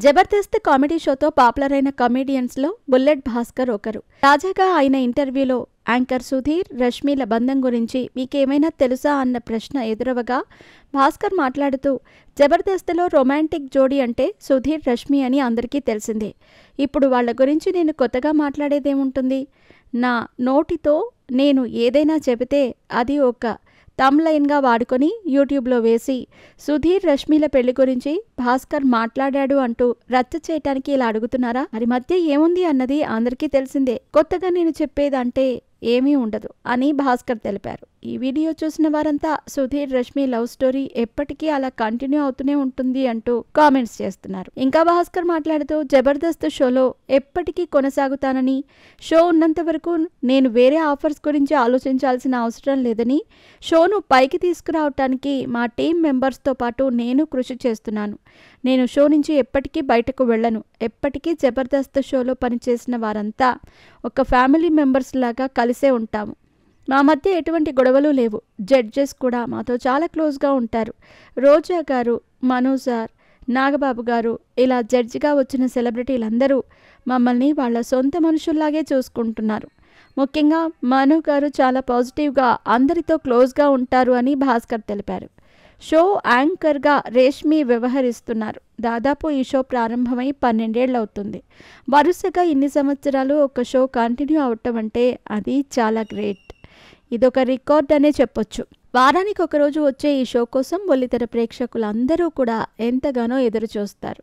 Jabardasth comedy షోతో popular అయిన కమెడియన్స్లో bullet Bhaskar ఒకరు. తాజాగా ఆయన ఇంటర్వ్యూలో యాంకర్ సుధీర్, రష్మిల బంధం గురించి మీకేమైనా తెలుసా అన్న ప్రశ్న ఎదురవగా భాస్కర్ మాట్లాడుతూ, జబర్దస్త్లో రొమాంటిక్ జోడీ అంటే సుధీర్, రష్మి అని అందరికీ తెలిసిందే. ఇప్పుడు వాళ్ళ గురించి నేను కొత్తగా మాట్లాడేదేముంటుంది? నా నోటితో నేను ఏదైనా చెబితే అది ఒక తమ్లైన్గా వాడుకొని యూట్యూబ్లో వేసి సుధీర్, రష్మిల పెళ్లి గురించి భాస్కర్ మాట్లాడాడు అంటూ రచ్చ చేయటానికి ఇలా అడుగుతున్నారా? మరి మధ్య ఏముంది అన్నది అందరికీ తెలిసిందే. కొత్తగా నేను చెప్పేదంటే ఏమీ ఉండదు అని భాస్కర్ తెలిపారు. ఈ వీడియో చూసిన వారంతా సుధీర్, రష్మి లవ్ స్టోరీ ఎప్పటికీ అలా కంటిన్యూ అవుతూనే ఉంటుంది అంటూ కామెంట్స్ చేస్తున్నారు. ఇంకా భాస్కర్ మాట్లాడుతూ, జబర్దస్త్ షోలో ఎప్పటికీ కొనసాగుతానని, షో ఉన్నంత వరకు నేను వేరే ఆఫర్స్ గురించి ఆలోచించాల్సిన అవసరం లేదని, షోను పైకి తీసుకురావటానికి మా టీం మెంబర్స్తో పాటు నేను కృషి చేస్తున్నాను. నేను షో నుంచి ఎప్పటికీ బయటకు వెళ్ళను. ఎప్పటికీ జబర్దస్త్ షోలో పనిచేసిన వారంతా ఒక ఫ్యామిలీ మెంబర్స్ లాగా కలిసే ఉంటాము. మా మధ్య ఎటువంటి గొడవలు లేవు. జడ్జెస్ కూడా మాతో చాలా క్లోజ్గా ఉంటారు. రోజా గారు, మను సార్, నాగబాబు గారు, ఇలా జడ్జిగా వచ్చిన సెలబ్రిటీలందరూ మమ్మల్ని వాళ్ళ సొంత మనుషుల్లాగే చూసుకుంటున్నారు. ముఖ్యంగా మను గారు చాలా పాజిటివ్గా అందరితో క్లోజ్గా ఉంటారు అని భాస్కర్ తెలిపారు. షో యాంకర్గా రేష్మి వ్యవహరిస్తున్నారు. దాదాపు ఈ షో ప్రారంభమై 12 ఏళ్ళు అవుతుంది. వరుసగా ఇన్ని సంవత్సరాలు ఒక షో కంటిన్యూ అవటం అంటే అది చాలా గ్రేట్. ఇదొక రికార్డ్ అనే చెప్పొచ్చు. వారానికి ఒకరోజు వచ్చే ఈ షో కోసం బుల్లితెర ప్రేక్షకులందరూ కూడా ఎంతగానో ఎదురు చూస్తారు.